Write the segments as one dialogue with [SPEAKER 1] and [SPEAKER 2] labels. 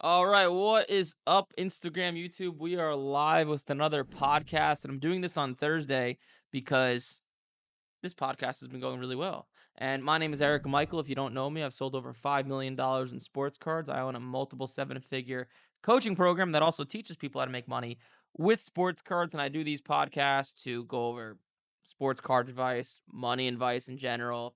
[SPEAKER 1] All right, what is up, Instagram, YouTube? We are live with another podcast, and I'm doing this on Thursday because this podcast has been going really well. And my name is Eric Michael. If you don't know me, I've sold over $5 million in sports cards. I own a multiple seven-figure coaching program that also teaches people how to make money with sports cards. And I do these podcasts to go over sports card advice, money advice in general,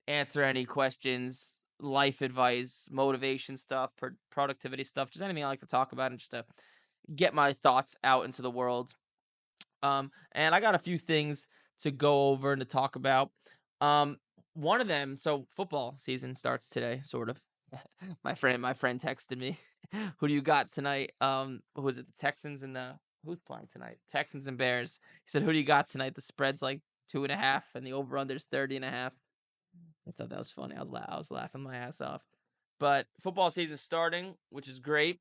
[SPEAKER 1] answer any questions, life advice, motivation stuff, productivity stuff, just anything I like to talk about and just to get my thoughts out into the world. And I got a few things to go over and to talk about. Um, One of them, so football season starts today, sort of. My friend texted me, "Who do you got tonight?" Who was it? The Texans and the who's playing tonight? Texans and Bears. He said, "Who do you got tonight?" The spread's like 2.5, and the over under is 30.5. I thought that was funny. I was laughing my ass off. But football season's starting, which is great.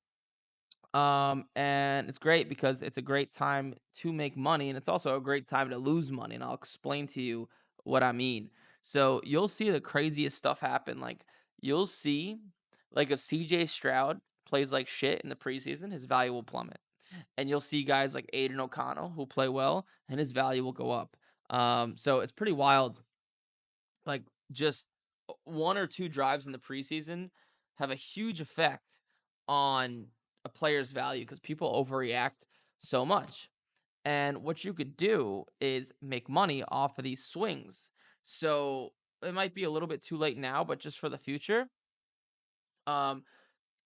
[SPEAKER 1] And it's great because it's a great time to make money, and it's also a great time to lose money. And I'll explain to you what I mean. So you'll see the craziest stuff happen. Like you'll see, like if CJ Stroud plays like shit in the preseason, his value will plummet. And you'll see guys like Aiden O'Connell who play well, and his value will go up. So it's pretty wild, like, just one or two drives in the preseason have a huge effect on a player's value because people overreact so much. And what you could do is make money off of these swings. So it might be a little bit too late now, but just for the future, um,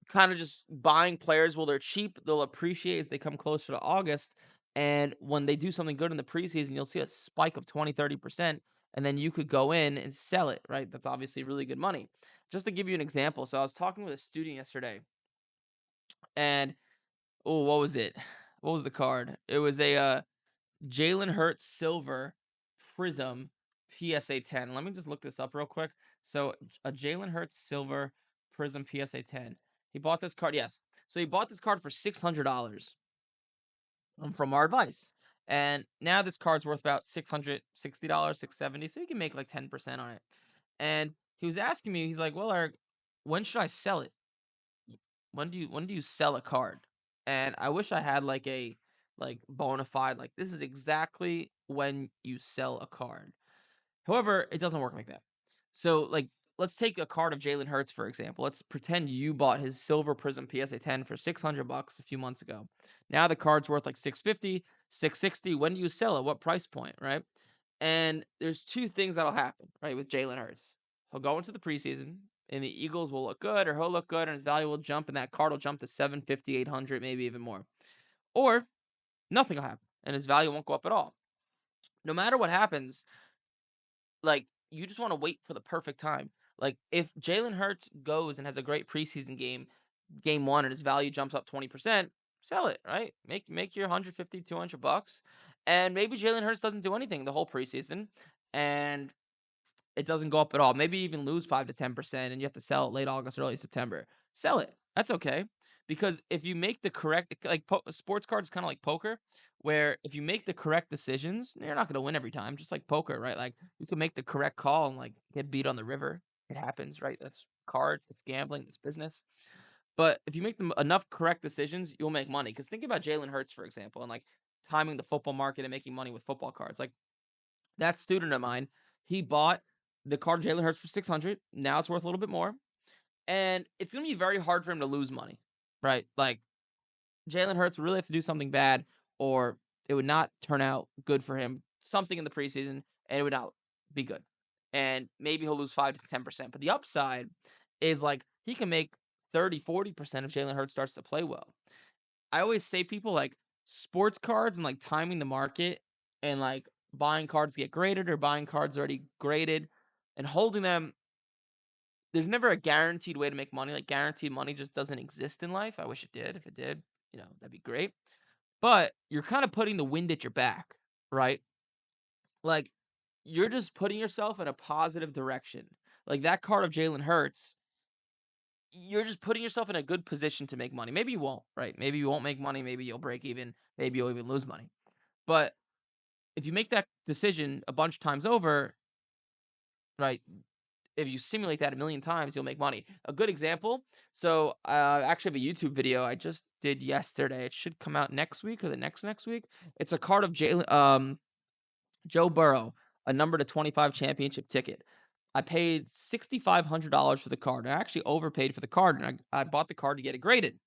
[SPEAKER 1] kind of just buying players while they're cheap, they'll appreciate as they come closer to August. And when they do something good in the preseason, you'll see a spike of 20-30%. And then you could go in and sell it, right? That's obviously really good money. Just to give you an example. So I was talking with a student yesterday, and oh, what was it? What was the card? It was a Jalen Hurts Silver Prism PSA 10. Let me just look this up real quick. So a Jalen Hurts Silver Prism PSA 10. He bought this card. Yes. So he bought this card for $600 from our advice. And now this card's worth about $660, 670. So you can make like 10% on it. And he was asking me, he's like, "Well, Eric, when should I sell it? When do you sell a card?" And I wish I had like a bona fide, like, this is exactly when you sell a card. However, it doesn't work like that. So, like, let's take a card of Jalen Hurts, for example. Let's pretend you bought his Silver Prism PSA 10 for $600 a few months ago. Now the card's worth like 650, 660. When do you sell it? What price point, right? And there's two things that'll happen, right, with Jalen Hurts. He'll go into the preseason, and the Eagles will look good, or he'll look good, and his value will jump, and that card will jump to 750, 800, maybe even more. Or nothing will happen, and his value won't go up at all. No matter what happens, like, you just wanna wait for the perfect time. Like, if Jalen Hurts goes and has a great preseason game 1, and his value jumps up 20%, sell it, right? Make your 150, $200, and maybe Jalen Hurts doesn't do anything the whole preseason, and it doesn't go up at all. Maybe even lose 5 to 10%, and you have to sell it late August, early September. Sell it. That's okay. Because if you make the correct, like, sports cards, kind of like poker, where if you make the correct decisions, you're not going to win every time, just like poker, right? Like, you can make the correct call and like get beat on the river. It happens, right? That's cards, it's gambling, it's business. But if you make them enough correct decisions, you'll make money. Because think about Jalen Hurts, for example, and like timing the football market and making money with football cards. Like, that student of mine, he bought the card Jalen Hurts for 600. Now it's worth a little bit more. And it's going to be very hard for him to lose money, right? Like, Jalen Hurts would really have to do something bad, or it would not turn out good for him. Something in the preseason, and it would not be good. And maybe he'll lose 5 to 10%. But the upside is like he can make 30-40% if Jalen Hurts starts to play well. I always say people, like, sports cards and like timing the market and like buying cards get graded or buying cards already graded and holding them. There's never a guaranteed way to make money. Like, guaranteed money just doesn't exist in life. I wish it did. If it did, that'd be great. But you're kind of putting the wind at your back, right? Like, you're just putting yourself in a positive direction. Like that card of Jalen Hurts, you're just putting yourself in a good position to make money. Maybe you won't, right? Maybe you won't make money. Maybe you'll break even. Maybe you'll even lose money. But if you make that decision a bunch of times over, right, if you simulate that a million times, you'll make money. A good example. So I actually have a YouTube video I just did yesterday. It should come out next week or the next week. It's a card of Joe Burrow, a number to 25 championship ticket. I paid $6,500 for the card. I actually overpaid for the card, and I bought the card to get it graded.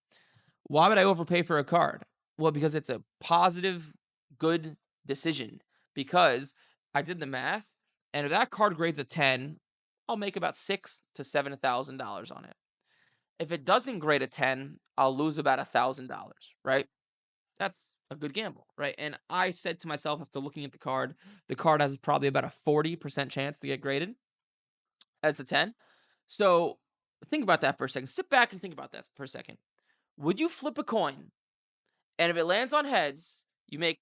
[SPEAKER 1] Why would I overpay for a card? Well, because it's a positive, good decision. Because I did the math, and if that card grades a 10, I'll make about $6,000 to $7,000 on it. If it doesn't grade a 10, I'll lose about $1,000, right? That's a good gamble, right? And I said to myself after looking at the card has probably about a 40% chance to get graded as a 10. So think about that for a second. Sit back and think about that for a second. Would you flip a coin, and if it lands on heads, you make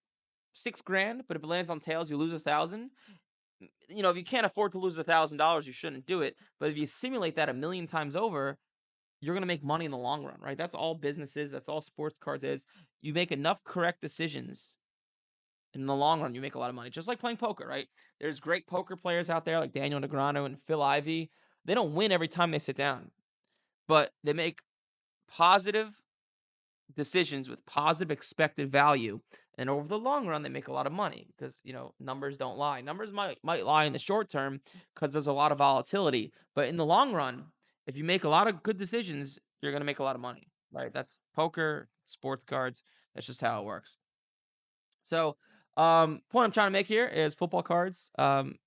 [SPEAKER 1] 6 grand, but if it lands on tails, you lose 1,000? If you can't afford to lose $1,000, you shouldn't do it. But if you simulate that a million times over, you're gonna make money in the long run, right? That's all business is. That's all sports cards is. You make enough correct decisions in the long run, you make a lot of money. Just like playing poker, right? There's great poker players out there like Daniel Negreanu and Phil Ivey. They don't win every time they sit down, but they make positive decisions with positive expected value. And over the long run, they make a lot of money because numbers don't lie. Numbers might lie in the short term because there's a lot of volatility, but in the long run, if you make a lot of good decisions, you're gonna make a lot of money. Right? That's poker, sports cards. That's just how it works. So, point I'm trying to make here is football cards. During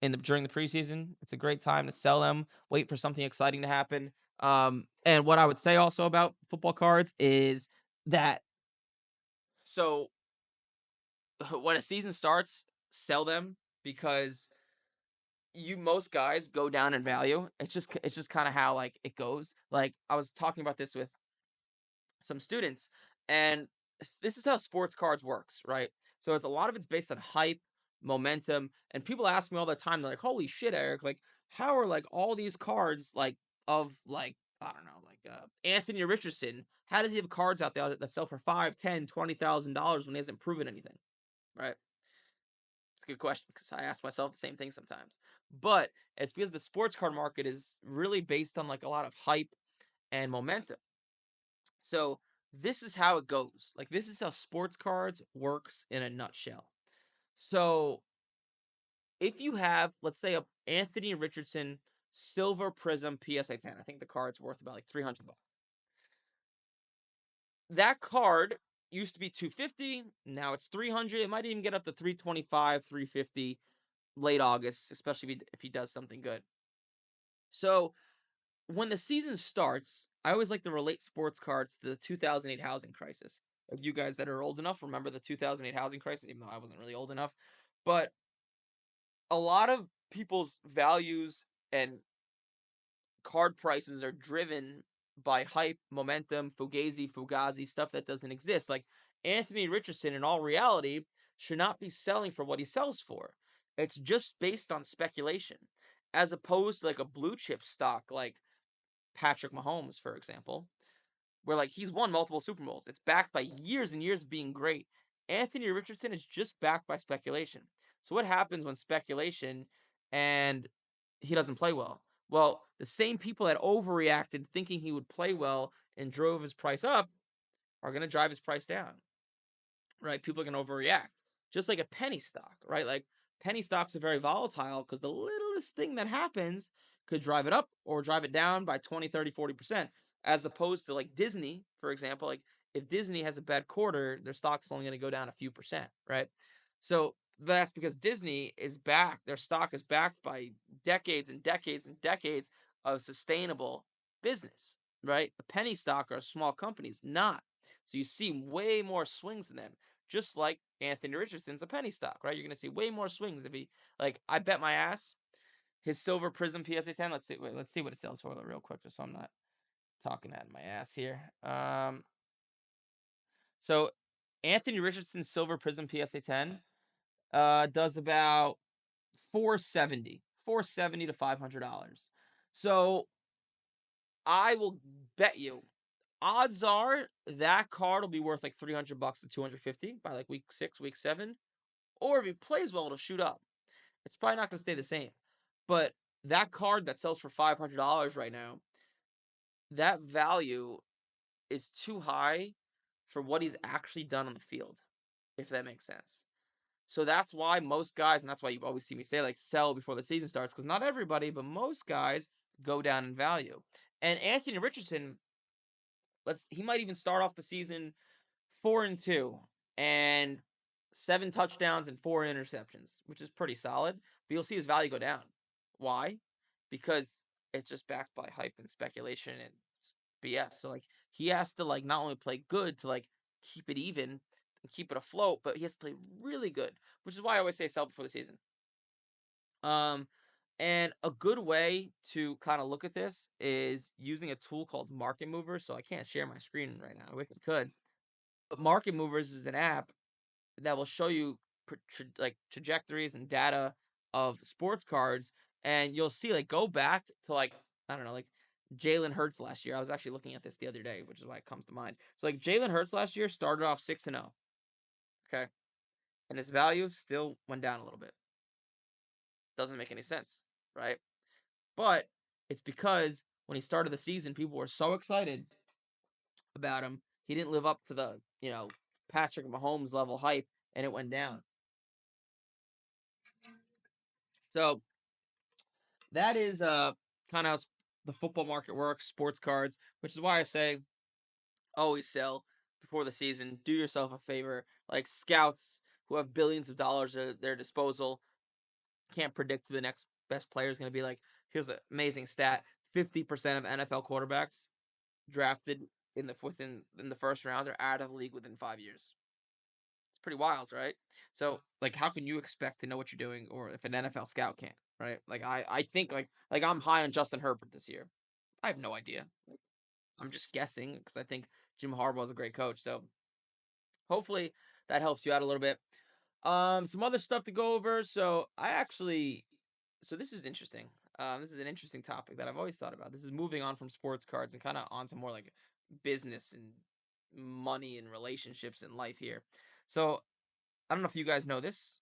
[SPEAKER 1] the preseason, it's a great time to sell them. Wait for something exciting to happen. And what I would say also about football cards is that so when a season starts, sell them because most guys go down in value. It's just kind of how like it goes. Like I was talking about this with some students, and this is how sports cards works, right? So it's a lot of it's based on hype, momentum, and people ask me all the time, they're like, "Holy shit, Eric! Like, how are like all these cards like of like I don't know, like Anthony Richardson? How does he have cards out there that sell for 5, 10, $20,000 when he hasn't proven anything?" Right? It's a good question because I ask myself the same thing sometimes. But it's because the sports card market is really based on like a lot of hype and momentum. So this is how it goes. Like this is how sports cards works in a nutshell. So if you have, let's say, a Anthony Richardson Silver Prism PSA 10, I think the card's worth about like 300 bucks. That card used to be 250, now it's 300. It might even get up to 325, 350 late August, especially if he does something good. So when the season starts, I always like to relate sports cards to the 2008 housing crisis. You guys that are old enough remember the 2008 housing crisis, even though I wasn't really old enough. But a lot of people's values and card prices are driven by hype, momentum, fugazi, stuff that doesn't exist. Like Anthony Richardson, in all reality, should not be selling for what he sells for. It's just based on speculation, as opposed to like a blue chip stock like Patrick Mahomes, for example, where like he's won multiple Super Bowls. It's backed by years and years of being great. Anthony Richardson is just backed by speculation. So what happens when speculation and he doesn't play well? Well, the same people that overreacted thinking he would play well and drove his price up are going to drive his price down, right? People are going to overreact. Just like a penny stock, right? Like penny stocks are very volatile because the littlest thing that happens could drive it up or drive it down by 20, 30, 40%, as opposed to like Disney, for example. Like if Disney has a bad quarter, their stock's only going to go down a few percent, right? So that's because Disney is backed, their stock is backed by decades and decades and decades of sustainable business, right? A penny stock or a small company is not. So you see way more swings in them, just like Anthony Richardson's a penny stock, right? You're gonna see way more swings if he like. I bet my ass his Silver Prism PSA 10. Let's see. Wait, let's see what it sells for real quick, just so I'm not talking out of my ass here. So Anthony Richardson Silver Prism PSA 10 does about 470 to $500. So I will bet you odds are that card will be worth like 300 bucks to 250 by like week 6, week 7. Or if he plays well, it'll shoot up. It's probably not going to stay the same. But that card that sells for $500 right now, that value is too high for what he's actually done on the field, if that makes sense. So that's why most guys, and that's why you always see me say like sell before the season starts, because not everybody, but most guys go down in value. And Anthony Richardson, he might even start off the season 4-2 and 7 touchdowns and 4 interceptions, which is pretty solid. But you'll see his value go down. Why? Because it's just backed by hype and speculation and BS. So like he has to like not only play good to like keep it even and keep it afloat, but he has to play really good, which is why I always say sell before the season. Um, and a good way to kind of look at this is using a tool called Market Movers. So I can't share my screen right now. I wish I could, but Market Movers is an app that will show you like trajectories and data of sports cards, and you'll see like go back to like I don't know like Jalen Hurts last year. I was actually looking at this the other day, which is why it comes to mind. So like Jalen Hurts last year started off 6-0, okay, and his value still went down a little bit. Doesn't make any sense, right? But it's because when he started the season, people were so excited about him. He didn't live up to the Patrick Mahomes level hype, and it went down. So that is kind of how the football market works, sports cards, which is why I say always sell before the season. Do yourself a favor. Like scouts who have billions of dollars at their disposal can't predict who the next best player is going to be. Like, here's an amazing stat: 50% of NFL quarterbacks drafted in the first round are out of the league within 5 years. It's pretty wild, right? So, like, how can you expect to know what you're doing, or if an NFL scout can't, right? Like, I think like I'm high on Justin Herbert this year. I have no idea. Like, I'm just guessing because I think Jim Harbaugh is a great coach. So hopefully that helps you out a little bit. Some other stuff to go over. So this is interesting. This is an interesting topic that I've always thought about. This is moving on from sports cards and kind of onto more like business and money and relationships and life here. So I don't know if you guys know this.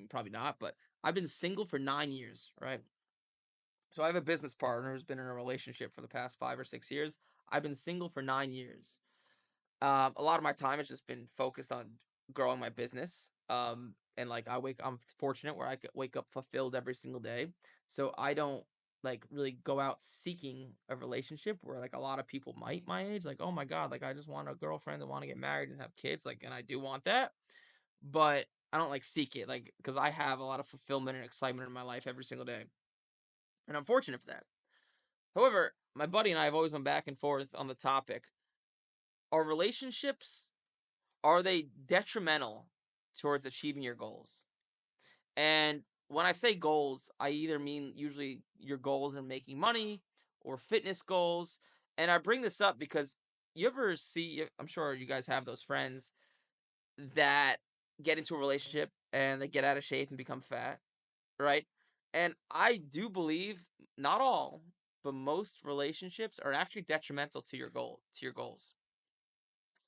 [SPEAKER 1] Probably not, but I've been single for 9 years, right? So I have a business partner who's been in a relationship for the past 5 or 6 years. I've been single for 9 years. A lot of my time has just been focused on growing my business. And like I'm fortunate where wake up fulfilled every single day. So I don't like really go out seeking a relationship where like a lot of people might my age, like, oh my God, like I just want a girlfriend that want to get married and have kids. Like, and I do want that, but I don't like seek it, like, because I have a lot of fulfillment and excitement in my life every single day. And I'm fortunate for that. However, my buddy and I have always went back and forth on the topic. Are relationships, are they detrimental towards achieving your goals? And when I say goals, I either mean usually your goals in making money or fitness goals. And I bring this up because you ever see, I'm sure you guys have those friends that get into a relationship and they get out of shape and become fat, right? And I do believe not all, but most relationships are actually detrimental to your goals.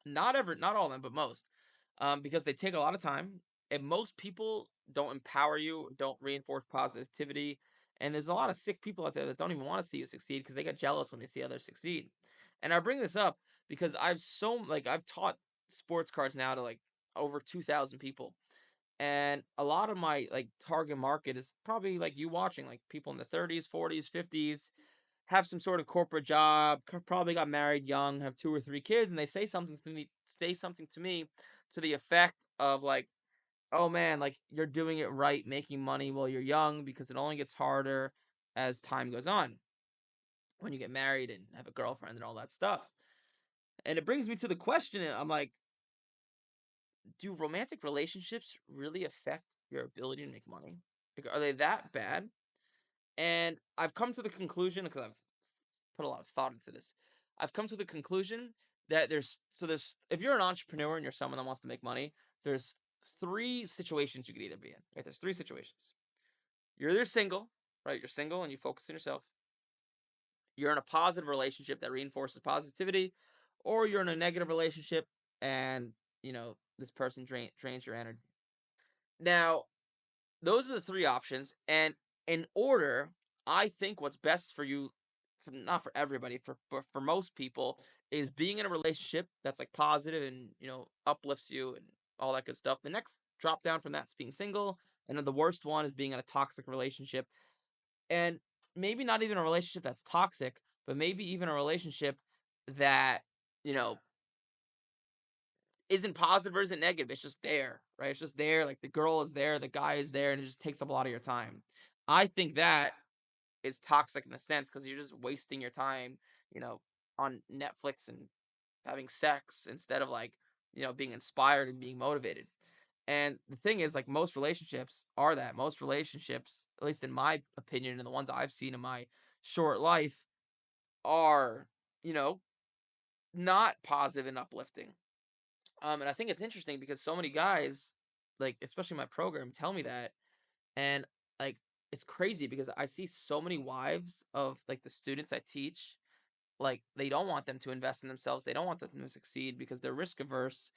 [SPEAKER 1] Not all of them, but most, because they take a lot of time, and most people don't empower you, don't reinforce positivity, and there's a lot of sick people out there that don't even want to see you succeed because they get jealous when they see others succeed. And I bring this up because I've taught sports cards now to like over 2,000 people, and a lot of my like target market is probably like you watching, like people in the 30s, 40s, 50s, have some sort of corporate job, probably got married young, have 2 or 3 kids, and they say something to me to the effect of like, "Oh man, like you're doing it right, making money while you're young because it only gets harder as time goes on when you get married and have a girlfriend and all that stuff." And it brings me to the question, I'm like, do romantic relationships really affect your ability to make money? Like, are they that bad? And I've come to the conclusion, because I've put a lot of thought into this. I've come to the conclusion that there's if you're an entrepreneur and you're someone that wants to make money, there's three situations you could either be in. Right? There's three situations. You're either single, right? You're single and you focus on yourself. You're in a positive relationship that reinforces positivity, or you're in a negative relationship and this person drains your energy. Now, those are the three options, and in order, I think what's best for you, not for everybody, for most people, is being in a relationship that's like positive and uplifts you and all that good stuff. The next drop down from that's being single, and then the worst one is being in a toxic relationship, and maybe not even a relationship that's toxic, but maybe even a relationship that you know isn't positive or isn't negative. It's just there, right? It's just there. Like the girl is there, the guy is there, and it just takes up a lot of your time. I think that is toxic in a sense because you're just wasting your time, you know, on Netflix and having sex instead of like, being inspired and being motivated. And the thing is, like, most relationships are that. Most relationships, at least in my opinion, and the ones I've seen in my short life, are, you know, not positive and uplifting. And I think it's interesting because so many guys, like, especially in my program, tell me that. And like, it's crazy because I see so many wives of like the students I teach, like, they don't want them to invest in themselves. They don't want them to succeed because they're risk averse.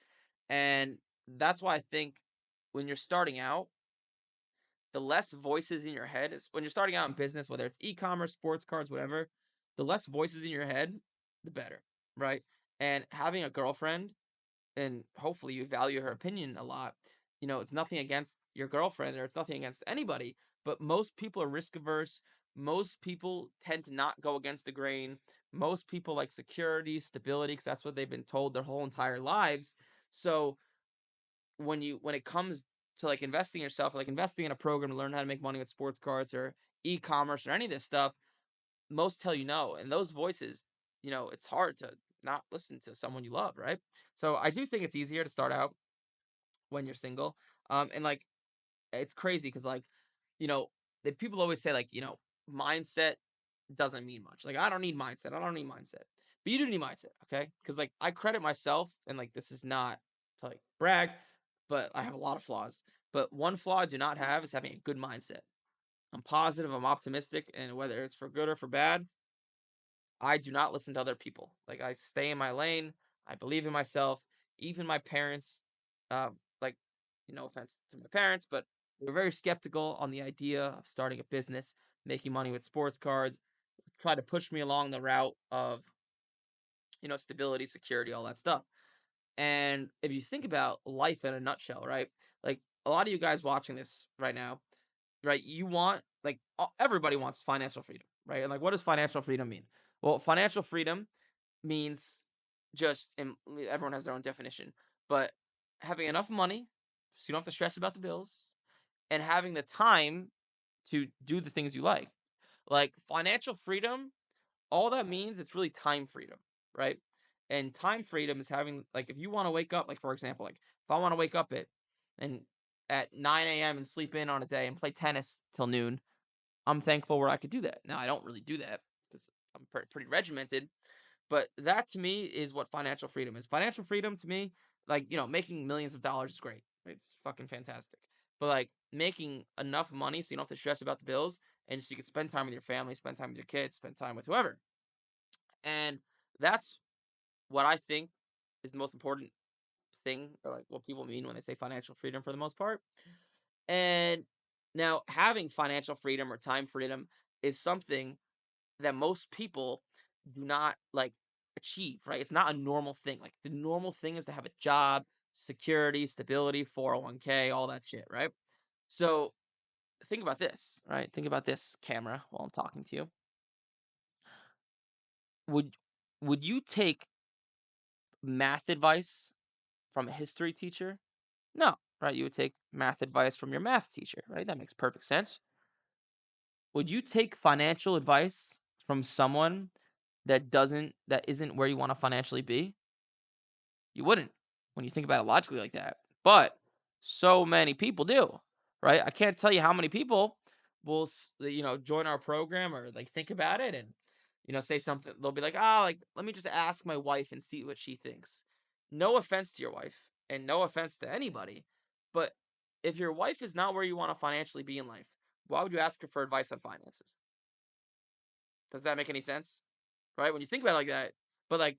[SPEAKER 1] And that's why I think when you're starting out, the less voices in your head is when you're starting out in business, whether it's e-commerce, sports cards, whatever, the less voices in your head, the better, right? And having a girlfriend and hopefully you value her opinion a lot. It's nothing against your girlfriend or it's nothing against anybody, but most people are risk averse. Most people tend to not go against the grain. Most people like security, stability, because that's what they've been told their whole entire lives. So when it comes to like investing in yourself, like investing in a program to learn how to make money with sports cards or e-commerce or any of this stuff, most tell you no. And those voices, it's hard to not listen to someone you love, right? So I do think it's easier to start out when you're single. And like it's crazy because like, you know, the people always say like, mindset doesn't mean much. Like I don't need mindset. I don't need mindset. But you do need mindset, okay? Because like I credit myself, and like this is not to like brag, but I have a lot of flaws. But one flaw I do not have is having a good mindset. I'm positive, I'm optimistic, and whether it's for good or for bad, I do not listen to other people. Like I stay in my lane. I believe in myself. Even my parents, like, no offense to my parents, but they were very skeptical on the idea of starting a business, making money with sports cards, try to push me along the route of, stability, security, all that stuff. And if you think about life in a nutshell, right? Like a lot of you guys watching this right now, right? You want like everybody wants financial freedom, right? And like, what does financial freedom mean? Well, financial freedom means just and everyone has their own definition, but having enough money so you don't have to stress about the bills and having the time to do the things you like. Like financial freedom, all that means it's really time freedom, right? And time freedom is having like if you want to wake up, like for example, like if I want to wake up and at 9 a.m. and sleep in on a day and play tennis till noon, I'm thankful where I could do that. Now I don't really do that because I'm pretty regimented, but that to me is what financial freedom is. Financial freedom to me, like, making millions of dollars is great. It's fucking fantastic. But like making enough money so you don't have to stress about the bills and so you can spend time with your family, spend time with your kids, spend time with whoever. And that's what I think is the most important thing, or like what people mean when they say financial freedom for the most part. And now having financial freedom or time freedom is something that most people do not like achieve, right? It's not a normal thing. Like the normal thing is to have a job, security, stability, 401k, all that shit, right? So think about this, right? Think about this camera while I'm talking to you. Would would you take math advice from a history teacher? No, right? You would take math advice from your math teacher, right? That makes perfect sense. Would you take financial advice from someone that isn't where you want to financially be? You wouldn't when you think about it logically like that. But so many people do, right? I can't tell you how many people will, join our program or like think about it and, say something. They'll be like, like, let me just ask my wife and see what she thinks. No offense to your wife and no offense to anybody. But if your wife is not where you want to financially be in life, why would you ask her for advice on finances? Does that make any sense? Right? When you think about it like that, but like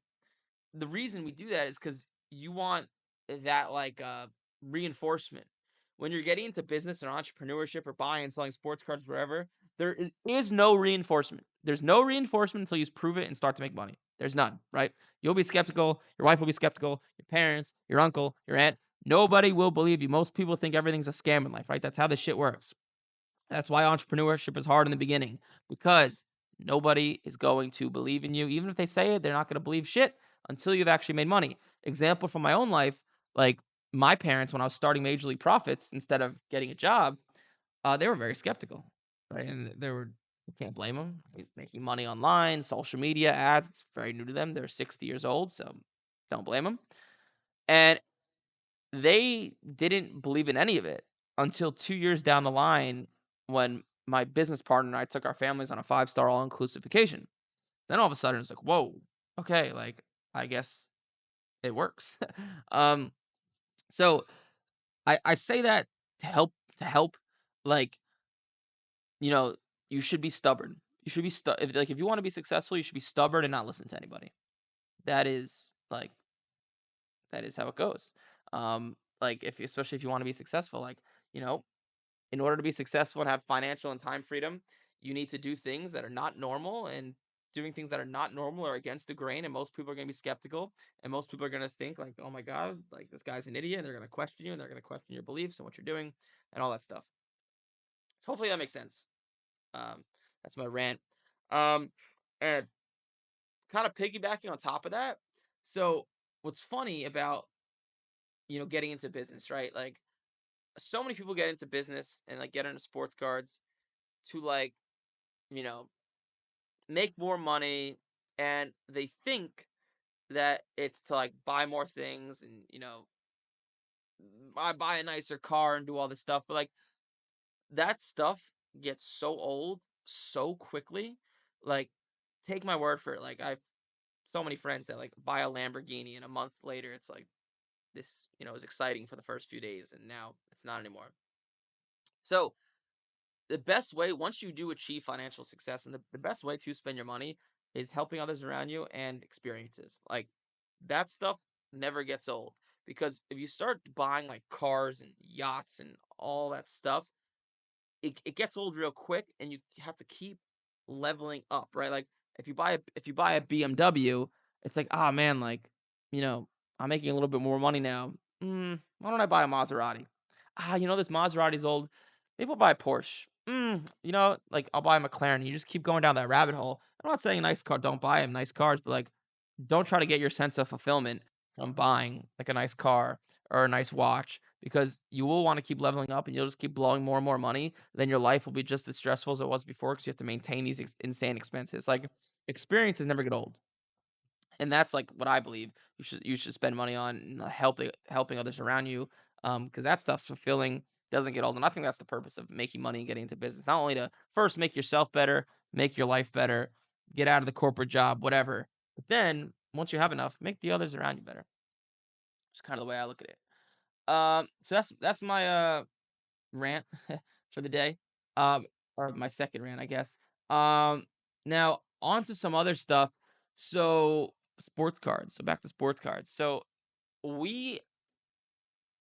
[SPEAKER 1] the reason we do that is because you want that like reinforcement when you're getting into business or entrepreneurship or buying and selling sports cards wherever. Is no reinforcement. There's no reinforcement until you prove it and start to make money. There's none, right? You'll be skeptical. Your wife will be skeptical. Your parents, your uncle, your aunt. Nobody will believe you. Most people think everything's a scam in life, right? That's how this shit works. That's why entrepreneurship is hard in the beginning because nobody is going to believe in you. Even if they say it, they're not going to believe shit until you've actually made money. Example from my own life, like my parents, when I was starting Major League Profits instead of getting a job, they were very skeptical, right? And they were, you can't blame them. Making money online, social media ads, it's very new to them. They're 60 years old, so don't blame them. And they didn't believe in any of it until 2 years down the line when my business partner and I took our families on a five-star all-inclusive vacation. Then all of a sudden it's like, "Whoa, okay, like, I guess it works." Um, so I say that to help, like, you know, you should be stubborn. You should be if you wanna be successful, you should be stubborn and not listen to anybody. That is, like that is how it goes. Like, if especially if you wanna be successful, like, you know, in order to be successful and have financial and time freedom, you need to do things that are not normal, and doing things that are not normal are against the grain, and most people are going to be skeptical, and most people are going to think like, "Oh my god, like this guy's an idiot," and they're going to question you, and they're going to question your beliefs and what you're doing and all that stuff. So hopefully that makes sense. Um, that's my rant. Um, and kind of piggybacking on top of that. So what's funny about, getting into business, right? Like, so many people get into business and like get into sports cards to, like, you know, make more money, and they think that it's to like buy more things and, buy a nicer car and do all this stuff. But like, that stuff gets so old so quickly. Like, take my word for it. Like, I've so many friends that like buy a Lamborghini and a month later it's like this, is exciting for the first few days and now it's not anymore. So the best way, once you do achieve financial success, and the best way to spend your money is helping others around you and experiences. Like, that stuff never gets old, because if you start buying like cars and yachts and all that stuff, it gets old real quick, and you have to keep leveling up, right? Like, if you buy a BMW, it's like, ah, man, like, I'm making a little bit more money now. Why don't I buy a Maserati? Ah, this Maserati's old. Maybe I'll buy a Porsche. Like, I'll buy a McLaren. You just keep going down that rabbit hole. I'm not saying nice car. Don't buy them nice cars, but like, don't try to get your sense of fulfillment from buying like a nice car or a nice watch, because you will want to keep leveling up and you'll just keep blowing more and more money. Then your life will be just as stressful as it was before because you have to maintain these insane expenses. Like, experiences never get old. And that's like what I believe you should spend money on, and helping others around you, because that stuff's fulfilling, doesn't get old. And I think that's the purpose of making money and getting into business. Not only to first make yourself better, make your life better, get out of the corporate job, whatever. But then once you have enough, make the others around you better. It's kind of the way I look at it. So that's my rant for the day. Um, or my second rant, I guess. Now on to some other stuff. So, sports cards. So back to sports cards. So we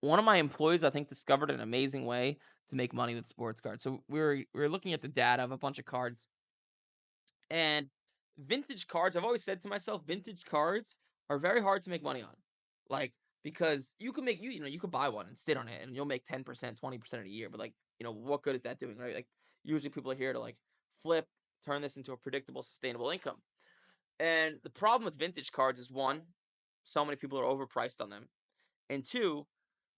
[SPEAKER 1] one of my employees, I think, discovered an amazing way to make money with sports cards. So we were looking at the data of a bunch of cards, and vintage cards, I've always said to myself, vintage cards are very hard to make money on. Like, because you could buy one and sit on it and you'll make 10%, 20% a year, but like, what good is that doing, right? Like, usually people are here to like flip, turn this into a predictable, sustainable income. And the problem with vintage cards is, one, so many people are overpriced on them. And two,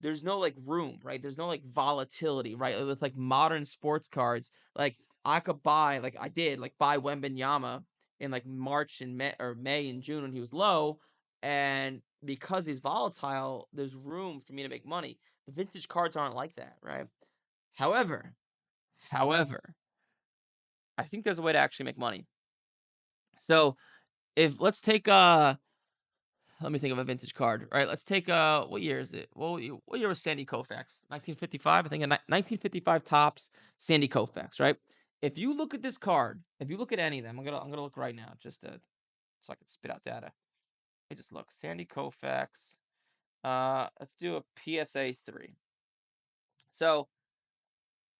[SPEAKER 1] there's no like room, right? There's no like volatility, right? With like modern sports cards, like, I could buy, like I did, like buy Wembenyama in like March and May and June when he was low, and because he's volatile, there's room for me to make money. The vintage cards aren't like that, right? However, however, I think there's a way to actually make money. So, if let's take let me think of a vintage card. All right, let's take what year is it? What year was Sandy Koufax? 1955, I think. 1955 tops Sandy Koufax, right? If you look at this card, if you look at any of them, I'm gonna look right now just to so I can spit out data. Let me just look. Sandy Koufax. Let's do a PSA 3. So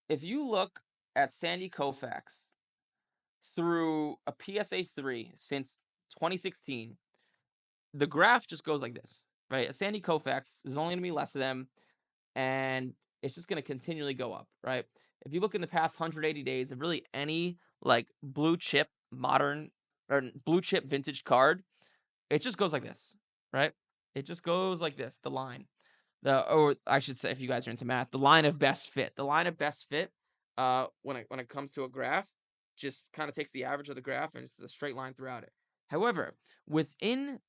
[SPEAKER 1] if you look at Sandy Koufax through a PSA 3 since 2016, the graph just goes like this, right? A Sandy Koufax is only going to be less of them, and it's just going to continually go up, right? If you look in the past 180 days of really any like blue chip modern or blue chip vintage card, it just goes like this, right? It just goes like this, the line. Or I should say, if you guys are into math, the line of best fit. The line of best fit, when it comes to a graph, just kind of takes the average of the graph and it's a straight line throughout it. However, within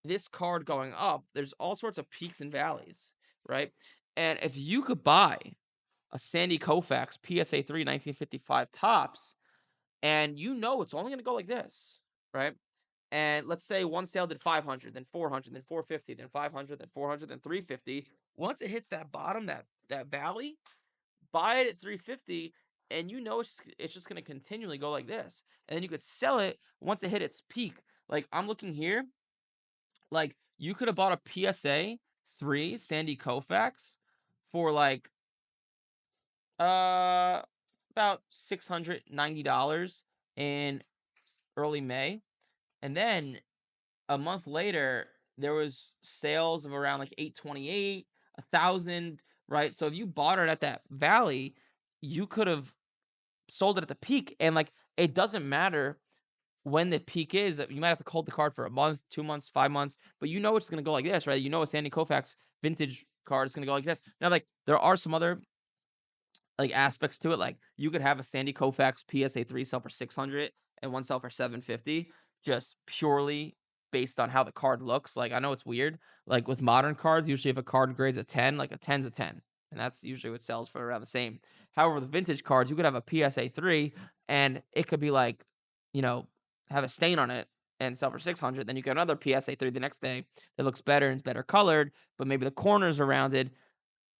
[SPEAKER 1] this card going up, there's all sorts of peaks and valleys, right? And if you could buy a Sandy Koufax PSA 3 1955 tops, and you know it's only going to go like this, right? And let's say one sale did 500, then 400, then 450, then 500, then 400, then 350. Once it hits that bottom, that valley, buy it at 350, and you know it's just going to continually go like this. And then you could sell it once it hit its peak. Like I'm looking here, like you could have bought a PSA 3 Sandy Koufax for like uh about $690 in early May. And then a month later, there was sales of around like 828, 1,000, right? So if you bought it at that valley, you could have sold it at the peak. And like it doesn't matter when the peak is. You might have to hold the card for a month, 2 months, 5 months, but you know it's gonna go like this, right? You know a Sandy Koufax vintage card is gonna go like this. Now, like there are some other like aspects to it. Like you could have a Sandy Koufax PSA 3 sell for 600 and one sell for 750, just purely based on how the card looks. Like I know it's weird. Like with modern cards, usually if a card grades a 10, like a 10's a 10. And that's usually what sells for around the same. However, the vintage cards, you could have a PSA 3 and it could be like, you know, have a stain on it and sell for 600. Then you get another PSA 3 the next day that looks better and is better colored, but maybe the corners are rounded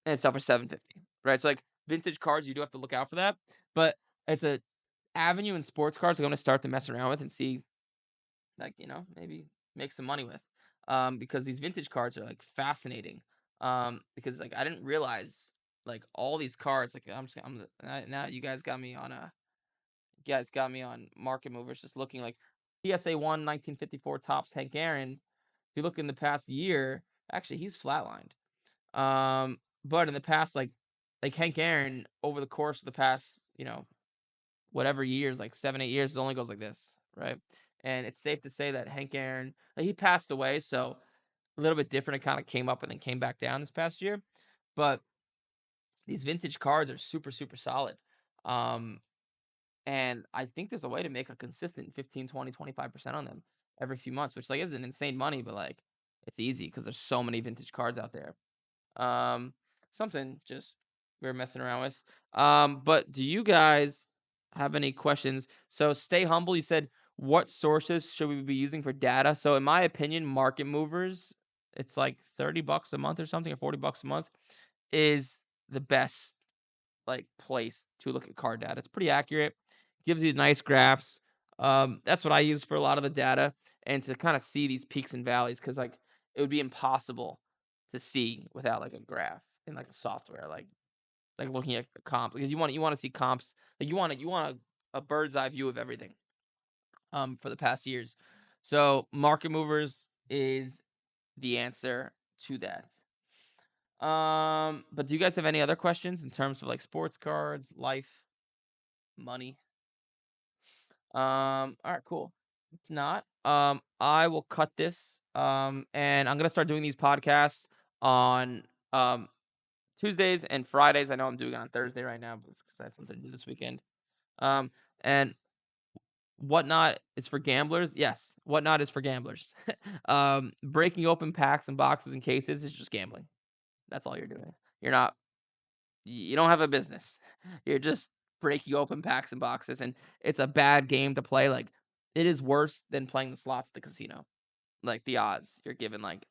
[SPEAKER 1] and sell for 750. Right? So like vintage cards, you do have to look out for that. But it's a avenue in sports cards I'm gonna start to mess around with and see, like, maybe make some money with. Because these vintage cards are like fascinating. Because like I didn't realize like all these cards, like now you guys got me on market movers just looking like PSA 1 1954 tops Hank Aaron. If you look in the past year, actually he's flatlined. But in the past, like Hank Aaron, over the course of the past, whatever years, like 7, 8 years, it only goes like this, right? And it's safe to say that Hank Aaron, like, he passed away, so a little bit different. It kind of came up and then came back down this past year. But these vintage cards are super, super solid. Um, and I think there's a way to make a consistent 15, 20, 25% on them every few months, which like isn't insane money, but like it's easy because there's so many vintage cards out there. Um, Something just we are messing around with. But do you guys have any questions? So stay humble. You said what sources should we be using for data? So in my opinion, market movers, it's like $30 a month or something, or $40 a month, is the best like place to look at card data. It's pretty accurate. Gives you nice graphs. That's what I use for a lot of the data and to kind of see these peaks and valleys because like it would be impossible to see without like a graph in like a software like looking at the comps because you want to see comps like you want a bird's eye view of everything for the past years. So market movers is the answer to that. But do you guys have any other questions in terms of like sports cards, life, money? All right, cool. If not, I will cut this. And I'm gonna start doing these podcasts on Tuesdays and Fridays. I know I'm doing it on Thursday right now, but it's because I had something to do this weekend. And whatnot is for gamblers. Yes, whatnot is for gamblers. Breaking open packs and boxes and cases is just gambling. That's all you're doing. You're not you don't have a business. You're just breaking open packs and boxes, and it's a bad game to play. Like it is worse than playing the slots at the casino. Like the odds you're given, like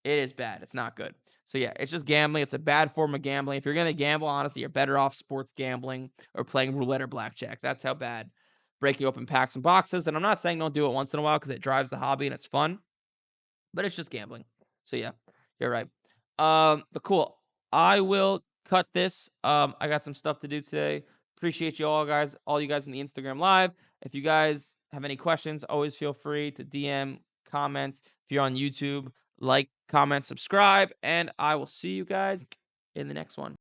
[SPEAKER 1] it is bad. It's not good. So yeah, it's just gambling. It's a bad form of gambling. If you're gonna gamble, honestly, you're better off sports gambling or playing roulette or blackjack. That's how bad breaking open packs and boxes. And I'm not saying don't do it once in a while because it drives the hobby and it's fun, but it's just gambling. So yeah, you're right. But cool. I will cut this. I got some stuff to do today. Appreciate you all you guys in the Instagram live. If you guys have any questions, always feel free to DM, comment. If you're on YouTube, like, comment, subscribe, and I will see you guys in the next one.